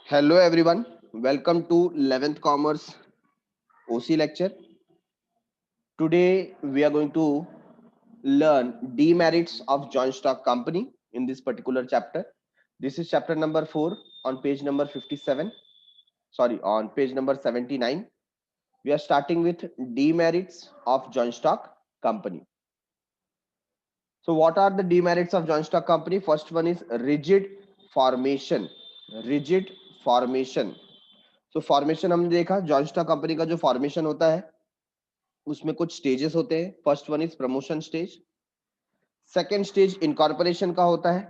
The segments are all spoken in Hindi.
Hello everyone, welcome to 11th Commerce OC lecture. Today we are going to learn demerits of joint stock company in this particular chapter. This is chapter number 4 on page number 57. Sorry, on page number 79. We are starting with demerits of joint stock company. So what are the demerits of joint stock company? First one is rigid formation. Rigid formation. तो फॉर्मेशन हमने देखा जॉइंट स्टॉक कंपनी का जो फॉर्मेशन होता है उसमें कुछ स्टेजेस होते हैं. First one is promotion stage, second stage incorporation का होता है,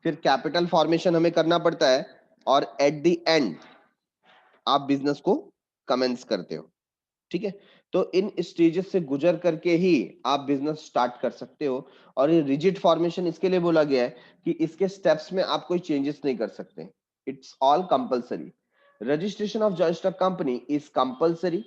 फिर कैपिटल फॉर्मेशन हमें करना पड़ता है और एट द एंड आप बिजनेस को कमेंस करते हो. ठीक है, तो इन स्टेजेस से गुजर करके ही आप बिजनेस स्टार्ट कर सकते हो. और ये रिजिड फॉर्मेशन इसके लिए बोला गया है कि इसके स्टेप्स में आप कोई चेंजेस नहीं कर सकते. It's all compulsory. Registration of joint stock company is compulsory.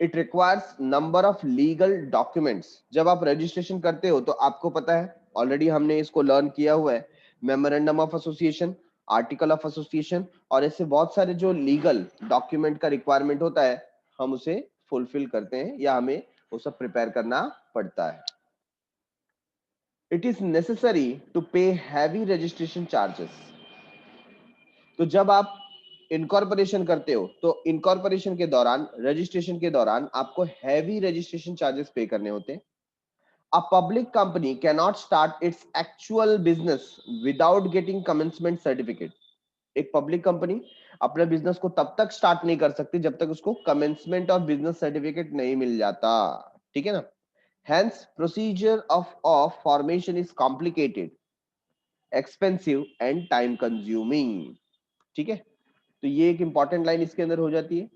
It requires number of legal documents. जब आप रजिस्ट्रेशन करते हो तो आपको पता है, ऑलरेडी हमने इसको लर्न किया हुआ है, memorandum of association, article of association और ऐसे बहुत सारे जो लीगल डॉक्यूमेंट का रिक्वायरमेंट होता है हम उसे फुलफिल करते हैं या हमें वो सब प्रिपेयर करना पड़ता है. इट इज नेसेसरी टू पे हैवी रजिस्ट्रेशन चार्जेस. तो जब आप इनकॉर्पोरेशन करते हो तो इनकॉर्पोरेशन के दौरान, रजिस्ट्रेशन के दौरान आपको हैवी रजिस्ट्रेशन चार्जेस पे करने होते हैं. A public company cannot start its actual business without getting commencement certificate. एक पब्लिक कंपनी अपने बिजनेस को तब तक स्टार्ट नहीं कर सकती जब तक उसको कमेंसमेंट ऑफ बिजनेस सर्टिफिकेट नहीं मिल जाता. ठीक है ना. Hence, procedure of formation is complicated, expensive and time consuming. ठीक है, तो ये एक इंपॉर्टेंट लाइन इसके अंदर हो जाती है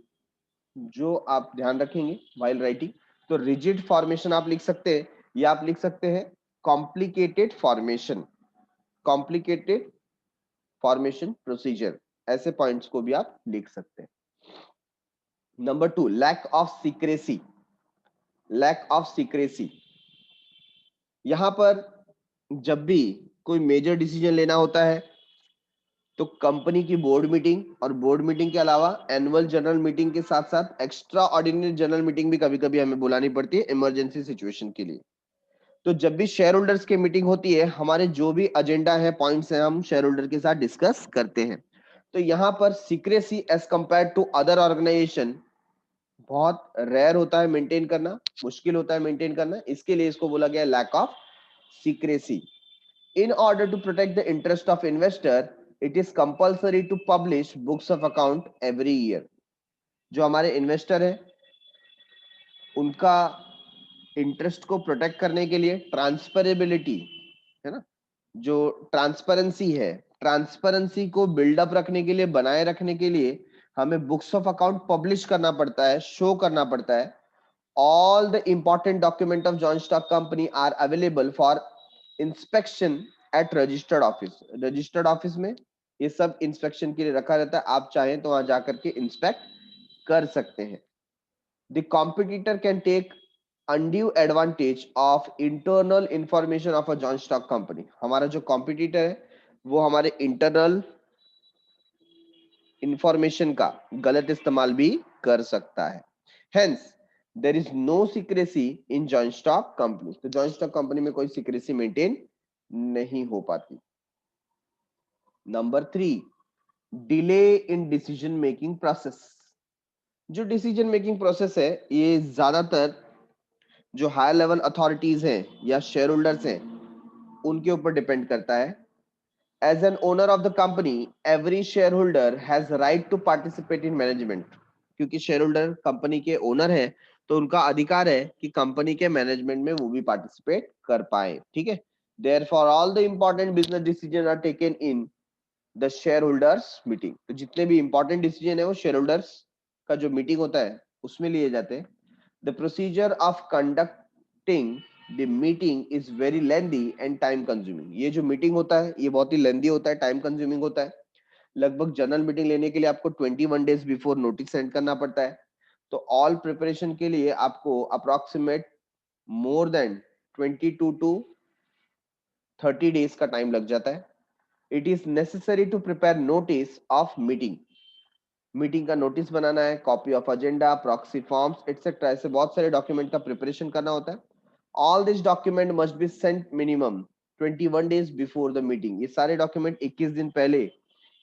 जो आप ध्यान रखेंगे while writing. तो रिजिड फॉर्मेशन आप लिख सकते हैं या आप लिख सकते हैं complicated formation. Complicated formation procedure, ऐसे पॉइंट्स को भी आप लिख सकते हैं. Number 2, lack of secrecy. Lack of secrecy. यहां पर जब भी कोई मेजर डिसीजन लेना होता है तो कंपनी की बोर्ड मीटिंग और बोर्ड मीटिंग के अलावा एनुअल जनरल मीटिंग के साथ साथ एक्स्ट्रा ऑर्डिनरी जनरल मीटिंग भी कभी कभी हमें बुलानी पड़ती है इमरजेंसी सिचुएशन के लिए. तो जब भी शेयर होल्डर्स की मीटिंग होती है, हमारे जो भी एजेंडा है, पॉइंट्स हैं, हम शेयर होल्डर के साथ डिस्कस करते हैं. तो यहाँ पर secrecy as compare to other organisation बहुत रेयर होता है मेंटेन करना, मुश्किल होता है मेंटेन करना. इसके लिए इसको बोला गया lack of secrecy. In order to protect the interest of investor, it is compulsory to publish books of account every year. जो हमारे इन्वेस्टर है उनका इंटरेस्ट को प्रोटेक्ट करने के लिए ट्रांसफरेबिलिटी है ना, जो ट्रांसपेरेंसी है, ट्रांसपेरेंसी को बिल्डअप रखने के लिए, बनाए रखने के लिए हमें बुक्स ऑफ अकाउंट पब्लिश करना पड़ता है, शो करना पड़ता है. All the important document of joint stock company are available for inspection at registered office. Registered office में ये सब इंस्पेक्शन के लिए रखा रहता है, आप चाहें तो वहां जाकर के इंस्पेक्ट कर सकते हैं. The competitor can take undue advantage of internal information of a joint stock company. हमारा जो कॉम्पिटिटर है वो हमारे इंटरनल इंफॉर्मेशन का गलत इस्तेमाल भी कर सकता है. Hence there is no secrecy in joint stock company. तो जॉइंट स्टॉक कंपनी में कोई सीक्रेसी मेंटेन नहीं हो पाती. Number 3, delay in decision making process. जो डिसीजन मेकिंग प्रोसेस है ये ज्यादातर जो हायर लेवल अथॉरिटीज हैं या शेयर होल्डर्स हैं उनके ऊपर डिपेंड करता है. As an owner of the company every share holder has right to participate in management. क्योंकि शेयर होल्डर कंपनी के ओनर है तो उनका अधिकार है कि कंपनी के मैनेजमेंट में वो भी पार्टिसिपेट कर पाए. ठीक है, therefore all the important business decision are taken in the share holders meeting. तो जितने भी इंपॉर्टेंट डिसीजन है वो शेयर होल्डर्स का जो मीटिंग होता है उसमें लिए जाते हैं. The procedure of conducting the meeting is very lengthy and time consuming. ये जो मीटिंग होता है ये बहुत ही लेंदी होता है, टाइम कंज्यूमिंग होता है. लगभग जनरल मीटिंग लेने के लिए आपको 21 डेज बिफोर नोटिस सेंड करना पड़ता है. तो ऑल प्रिपरेशन के लिए आपको approximate more than 22 to 30 days का टाइम लग जाता है. It is necessary to prepare notice of meeting, meeting का नोटिस बनाना है, copy of agenda, proxy forms etcetera, ऐसे बहुत सारे डॉक्यूमेंट का प्रिपरेशन करना होता है। All this document must be sent minimum 21 days before the meeting, ये सारे डॉक्यूमेंट 21 दिन पहले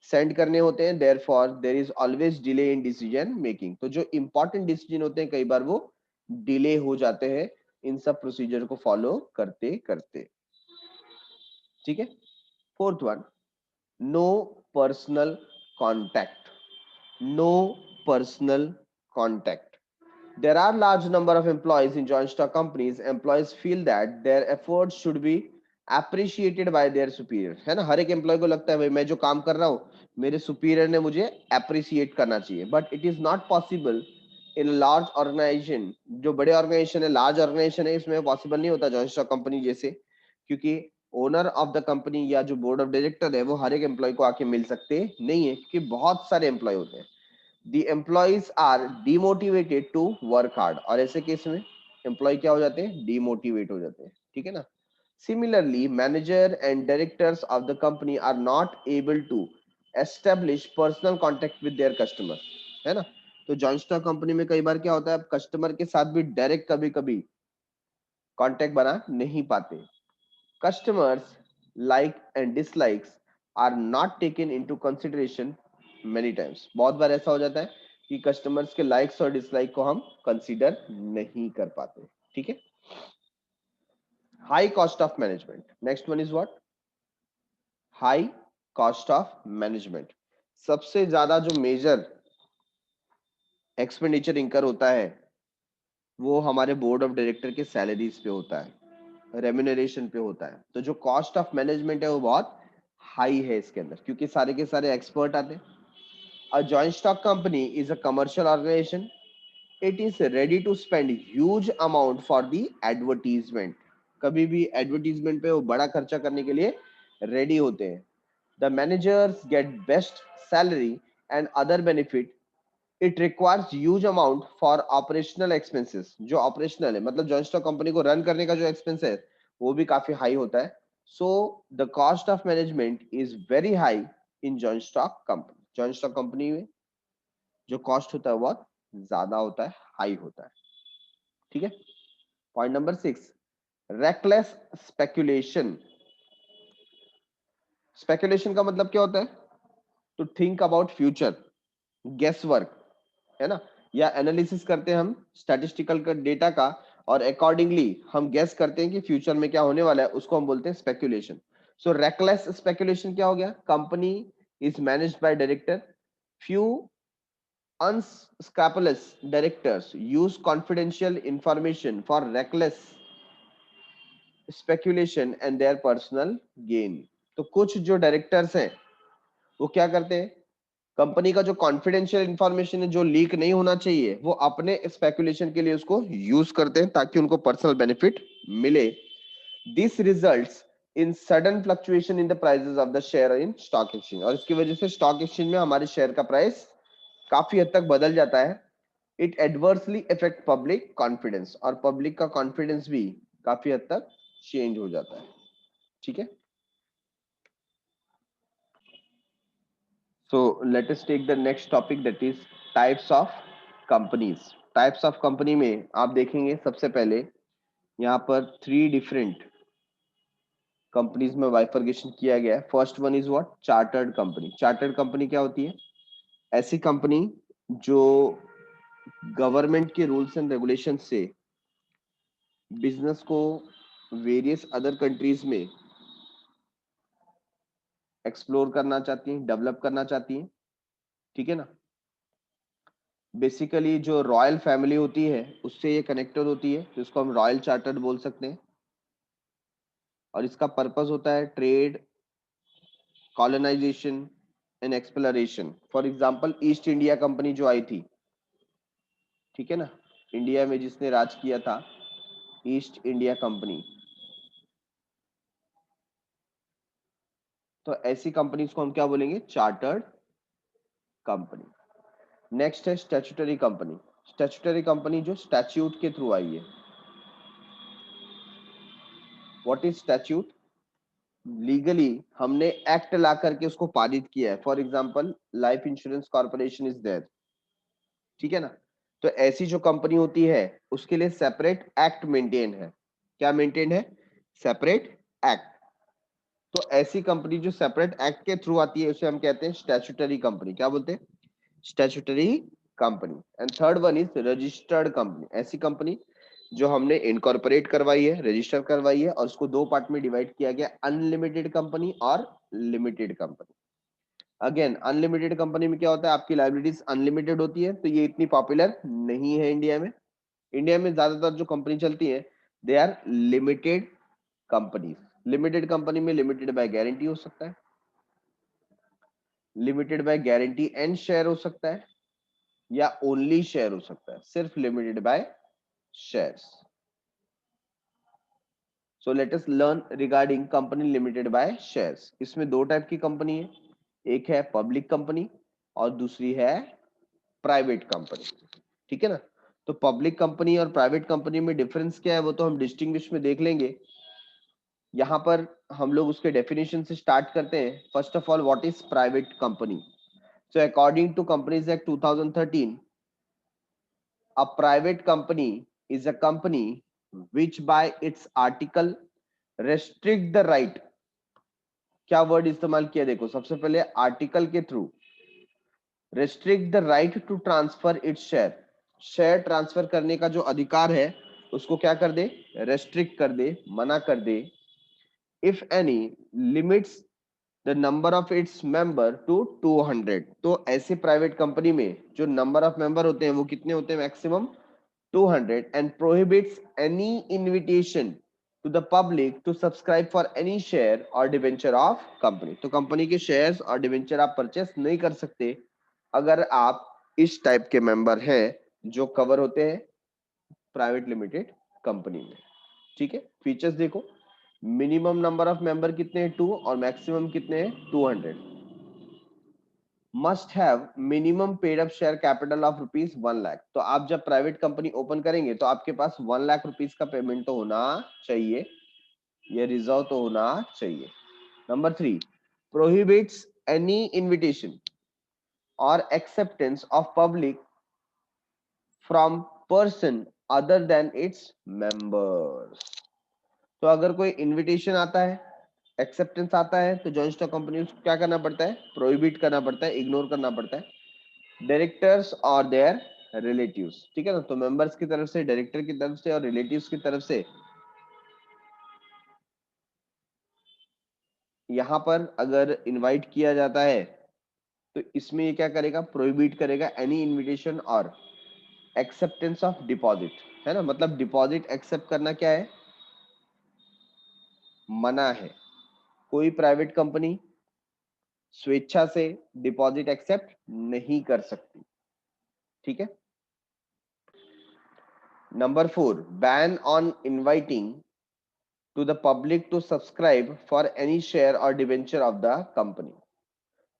सेंड करने होते हैं। Therefore there is always delay in decision making, तो जो इंपॉर्टेंट डिसीजन होते हैं कई बार वो डिले हो जाते हैं इन सब प्रोसीजर को फॉलो करते करते। ठीक है। Fourth one, no personal contact, no personal contact. There are large number of employees in joint stock companies. Employees feel that their efforts should be appreciated by their superior, है ना, हर एक एम्प्लॉय को लगता है भाई मैं जो काम कर रहा हूँ मेरे सुपीरियर ने मुझे अप्रिशिएट करना चाहिए, but it is not possible in large organisation. जो बड़े ऑर्गेनाइजेशन है, लार्ज ऑर्गेनाइजेशन है, इसमें पॉसिबल नहीं होता जॉइंट स्टॉक कंपनी जैसे, क्योंकि ओनर ऑफ द कंपनी या जो बोर्ड ऑफ डायरेक्टर है वो हर एक एम्प्लॉय को आके मिल सकते नहीं है, क्योंकि बहुत सारे एम्प्लॉय होते हैं। The employees are demotivated to work hard, और ऐसे केस में एम्प्लॉय क्या हो जाते हैं, डिमोटिवेट हो जाते हैं। ठीक है ना। Similarly, manager and directors of the company are not able to establish personal contact with their customer, है ना। तो जॉइंट स्टॉक कंपनी में कई बार क्या होता है, कस्टमर के साथ भी डायरेक्ट कभी कभी कांटेक्ट बना नहीं पाते। Customers like and dislikes are not taken into consideration many times, बहुत बार ऐसा हो जाता है कि कस्टमर्स के लाइक्स और डिसलाइक को हम कंसीडर नहीं कर पाते। ठीक है। High cost of management, next one is what, high cost of management. सबसे ज्यादा जो मेजर एक्सपेंडिचर इंकर होता है वो हमारे बोर्ड ऑफ डायरेक्टर के सैलरीज पे होता है, रेम्यूनरेशन पे होता है। तो जो कॉस्ट ऑफ मैनेजमेंट है वो बहुत हाई है इसके अंदर, क्योंकि सारे के सारे एक्सपर्ट आते हैं। A joint stock company is a commercial organisation, it is ready to spend huge amount for the advertisement, कभी भी एडवर्टीजमेंट पे वो बड़ा खर्चा करने के लिए रेडी होते हैं। The managers get best salary and other benefit, it requires huge amount for operational expenses, जो ऑपरेशनल है मतलब जॉइंट स्टॉक कंपनी को रन करने का जो एक्सपेंस है वो भी काफी हाई होता है। So the cost of management is very high in joint stock company, joint stock company में जो कॉस्ट होता है बहुत ज्यादा होता है, हाई होता है। ठीक है। Point number 6, reckless speculation. Speculation का मतलब क्या होता है, to think about future, guess work, है ना, या एनालिसिस करते हैं हम स्टैटिस्टिकल का डेटा का, और अकॉर्डिंगली हम गेस करते हैं कि फ्यूचर में क्या होने वाला है, उसको हम बोलते हैं स्पेकुलेशन। सो रेकलेस स्पेकुलेशन क्या हो गया, company is managed by director, few unscrupulous directors use confidential information for reckless speculation and their personal gain। तो कुछ जो डायरेक्टर्स हैं वो क्या करते हैं, कंपनी का जो कॉन्फिडेंशियल इंफॉर्मेशन है जो लीक नहीं होना चाहिए वो अपने स्पेकुलेशन के लिए उसको यूज करते हैं ताकि उनको पर्सनल बेनिफिट मिले। This results in sudden fluctuation in the prices of the share in stock exchange, और इसकी वजह से स्टॉक एक्सचेंज में हमारे शेयर का प्राइस काफी हद तक बदल जाता है। It adversely effect public confidence, और पब्लिक का कॉन्फिडेंस भी काफी हद तक चेंज हो जाता है। ठीक है। So let us take the next topic, that is types of companies. Types of company में आप देखेंगे सबसे पहले यहाँ पर 3 डिफरेंट कंपनीज में बाइफर्केशन किया गया है। First one is what, chartered company. Chartered company क्या होती है, ऐसी कंपनी जो गवर्नमेंट के रूल्स एंड रेगुलेशन से बिजनेस को वेरियस अदर कंट्रीज में एक्सप्लोर करना चाहती हैं, डेवलप करना चाहती हैं। ठीक है ना। बेसिकली जो रॉयल फैमिली होती है उससे ये कनेक्टेड होती है, तो इसको हम रॉयल चार्टर्ड बोल सकते हैं। और इसका पर्पस होता है trade, colonisation and exploration. For example East India Company जो आई थी, ठीक है ना, इंडिया में जिसने राज किया था, ईस्ट इंडिया कंपनी, तो ऐसी कंपनीज को हम क्या बोलेंगे, चार्टर्ड कंपनी। नेक्स्ट है स्टैट्यूटरी कंपनी। स्टैट्यूटरी कंपनी जो स्टैट्यूट के थ्रू आई है। व्हाट इज स्टैट्यूट, लीगली हमने एक्ट ला करके उसको पारित किया है। For example life insurance corporation is there, ठीक है ना। तो ऐसी जो कंपनी होती है उसके लिए सेपरेट एक्ट मेंटेन है। क्या मेंटेन है? Separate act. तो ऐसी कंपनी जो सेपरेट एक्ट के थ्रू आती है उसे हम कहते हैं स्टैट्यूटरी कंपनी। क्या बोलते हैं? Statutory company. And third one is registered company. ऐसी कंपनी जो हमने इनकॉर्पोरेट करवाई है, रजिस्टर करवाई है, और उसको दो पार्ट में डिवाइड किया गया, अनलिमिटेड कंपनी और limited company. Again unlimited company में क्या होता है, आपकी लाइबिलिटीज अनलिमिटेड होती है, तो ये इतनी पॉपुलर नहीं है इंडिया में। इंडिया में ज्यादातर जो कंपनी चलती है they are limited companies. Limited company में लिमिटेड बाय गारंटी हो सकता है, limited by guarantee and share हो सकता है, या ओनली शेयर हो सकता है, सिर्फ limited by shares. So let us learn regarding company limited by shares. इसमें दो टाइप की कंपनी है, एक है पब्लिक कंपनी और दूसरी है प्राइवेट कंपनी, ठीक है ना। तो पब्लिक कंपनी और प्राइवेट कंपनी में डिफरेंस क्या है वो तो हम डिस्टिंग्विश में देख लेंगे। यहाँ पर हम लोग उसके डेफिनेशन से स्टार्ट करते हैं। First of all, what is private company? So according to companies act 2013, a private company is a company which by its article restrict the right। क्या वर्ड इस्तेमाल किया देखो, सबसे पहले आर्टिकल के through restrict the right to transfer its share. Share transfer करने का जो अधिकार है उसको क्या कर दे? रेस्ट्रिक्ट कर दे, मना कर दे। If any limits the number of its member to 200। तो ऐसे प्राइवेट कंपनी में जो नंबर ऑफ मेंबर होते हैं वो कितने होते हैं? Maximum 200। and prohibits any invitation to the public to subscribe for any share or debenture of company। तो कंपनी के शेयर्स और डिवेंचर आप परचेस नहीं कर सकते अगर आप इस टाइप के मेंबर हैं जो कवर होते हैं प्राइवेट लिमिटेड कंपनी में, ठीक है। फीचर्स देखो, मिनिमम नंबर ऑफ मेंबर कितने हैं? 2, और मैक्सिमम कितने हैं? 200। Must have minimum paid up share capital of ₹1,00,000। तो आप जब प्राइवेट कंपनी ओपन करेंगे तो आपके पास ₹1,00,000 का पेमेंट तो होना चाहिए, ये रिजर्व तो होना चाहिए। नंबर 3, प्रोहिबिट्स एनी इन्विटेशन और acceptance of public from person other than its members. तो अगर कोई इन्विटेशन आता है, एक्सेप्टेंस आता है, तो जॉइंट स्टॉक कंपनी को क्या करना पड़ता है? प्रोहिबिट करना पड़ता है, इग्नोर करना पड़ता है। डायरेक्टर्स और देयर रिलेटिव्स, ठीक है ना। तो मेंबर्स की तरफ से, डायरेक्टर की तरफ से और रिलेटिव्स की तरफ से यहां पर अगर इनवाइट किया जाता है तो इसमें ये क्या करेगा? प्रोहिबिट करेगा एनी इनविटेशन और एक्सेप्टेंस ऑफ डिपॉजिट, है ना। मतलब डिपॉजिट एक्सेप्ट करना क्या है? मना है। कोई प्राइवेट कंपनी स्वेच्छा से डिपॉजिट एक्सेप्ट नहीं कर सकती, ठीक है। Number 4, ban on inviting to the public to subscribe for any share or debenture of the company।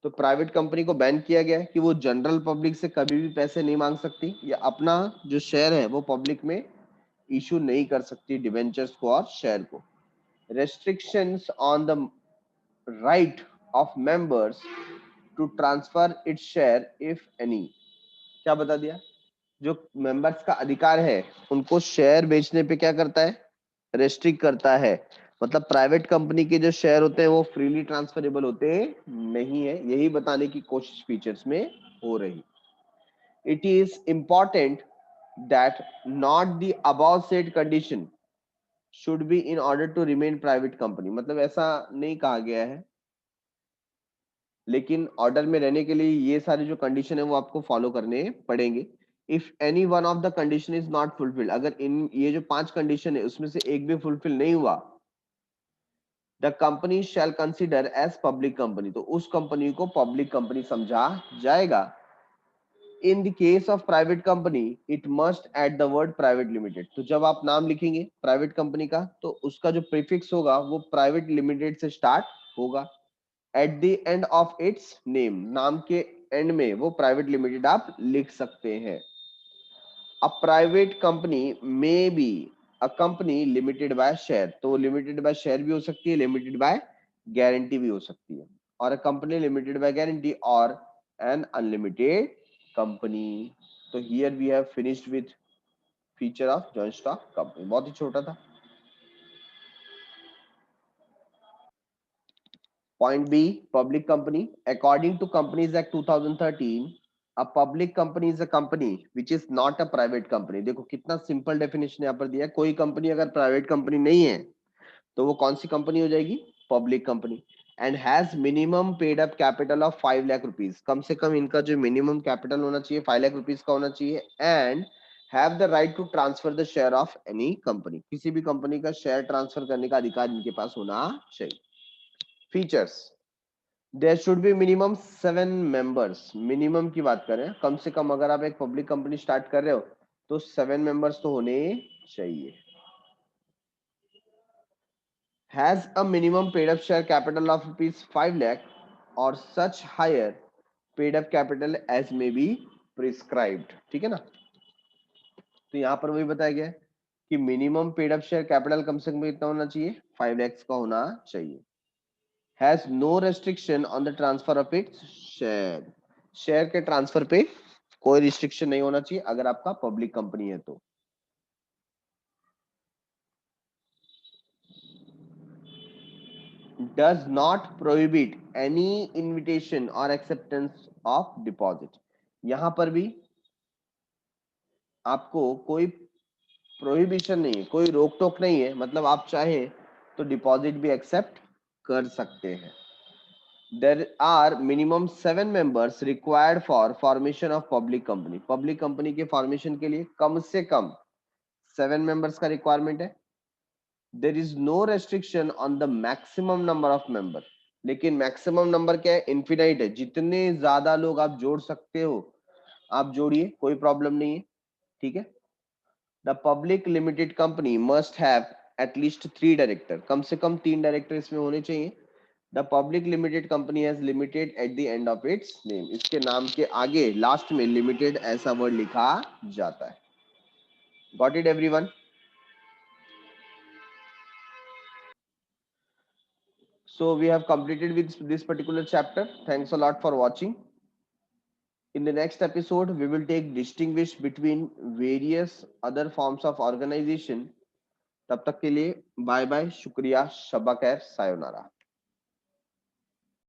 तो प्राइवेट कंपनी को बैन किया गया है कि वो जनरल पब्लिक से कभी भी पैसे नहीं मांग सकती या अपना जो शेयर है वो पब्लिक में इशू नहीं कर सकती, डिवेंचर्स को और शेयर को। Restrictions on the right of members to transfer its share if any. क्या बता दिया? जो मेंबर्स का अधिकार है उनको शेयर बेचने पे क्या करता है? रेस्ट्रिक्ट करता है। मतलब प्राइवेट कंपनी के जो शेयर होते हैं वो फ्रीली ट्रांसफरेबल होते नहीं है, यही बताने की कोशिश फीचर्स में हो रही। It is important that not the above said condition should be in order to remain private company. मतलब ऐसा नहीं कहा गया है, लेकिन ऑर्डर में रहने के लिए ये सारे जो कंडीशन है वो आपको फॉलो करने पड़ेंगे। If any one of the condition is not fulfilled, अगर इन ये जो 5 कंडीशन है उसमें से एक भी फुलफिल नहीं हुआ, the company shall consider as public company. तो उस कंपनी को पब्लिक कंपनी समझा जाएगा। In the case of private company it must add the word private limited. तो जब आप नाम लिखेंगे प्राइवेट कंपनी का तो उसका जो प्रीफिक्स होगा वो प्राइवेट लिमिटेड से स्टार्ट होगा। At the end of its name, नाम के एंड में वो प्राइवेट लिमिटेड आप लिख सकते हैं। अ प्राइवेट कंपनी में be a company limited bye share. तो लिमिटेड बाय शेयर भी हो सकती है, लिमिटेड बाय गारंटी भी हो सकती है, और a company limited by guarantee और एन अनलिमिटेड कंपनी। तो here we have finished with feature of joint stock company. बहुत ही छोटा था। Point B, public company. According to Companies Act 2013, a public company is a company which is not a private company. देखो कितना सिंपल डेफिनेशन यहाँ पर दिया है। कोई कंपनी अगर प्राइवेट कंपनी नहीं है तो वो कौन सी कंपनी हो जाएगी? Public company. And has minimum paid up capital of 5 lakh rupees. कम से कम इनका जो मिनिमम कैपिटल होना चाहिए 5 लाख रुपीज का होना चाहिए। And have the right to transfer the share of any company. किसी भी कंपनी का शेयर ट्रांसफर करने का अधिकार इनके पास होना चाहिए। Features, there should be minimum 7 members. Minimum की बात करें, कम से कम अगर आप एक पब्लिक कंपनी स्टार्ट कर रहे हो तो 7 मेंबर्स तो होने चाहिए। Has a minimum paid up share capital of rupees 5 lakh और such higher paid up capital as may be prescribed. ठीक है ना? तो यहाँ पर वही बताया गया है कि minimum paid up share capital कम से कम कितना होना चाहिए? 5 लाख का होना चाहिए। Has no restriction on the transfer of its share. Share के ट्रांसफर पे कोई रिस्ट्रिक्शन नहीं होना चाहिए अगर आपका पब्लिक कंपनी है तो। Does not prohibit any invitation और एक्सेप्टेंस ऑफ डिपॉजिट। यहां पर भी आपको कोई प्रोहिबिशन नहीं है, कोई रोक टोक नहीं है। मतलब आप चाहे तो डिपॉजिट भी एक्सेप्ट कर सकते हैं। There are minimum 7 members required for formation of public company. Public company के formation के लिए कम से कम 7 members का requirement है। There is no restriction on the maximum number of member. लेकिन maximum number क्या है? Infinite है। जितने ज्यादा लोग आप जोड़ सकते हो आप जोड़िए, कोई प्रॉब्लम नहीं है। ठीक है? The public limited company must have at least 3 director. कम से कम 3 डायरेक्टर इसमें होने चाहिए। The public limited company has limited at the end of its name. इसके नाम के आगे लास्ट में लिमिटेड ऐसा वर्ड लिखा जाता है। Got it everyone? So we have completed with this particular chapter. Thanks a lot for watching. In the next episode, we will take distinguish between various other forms of organization. तब तक के लिए बाय बाय, शुक्रिया, शब्बा खैर, सायोनारा।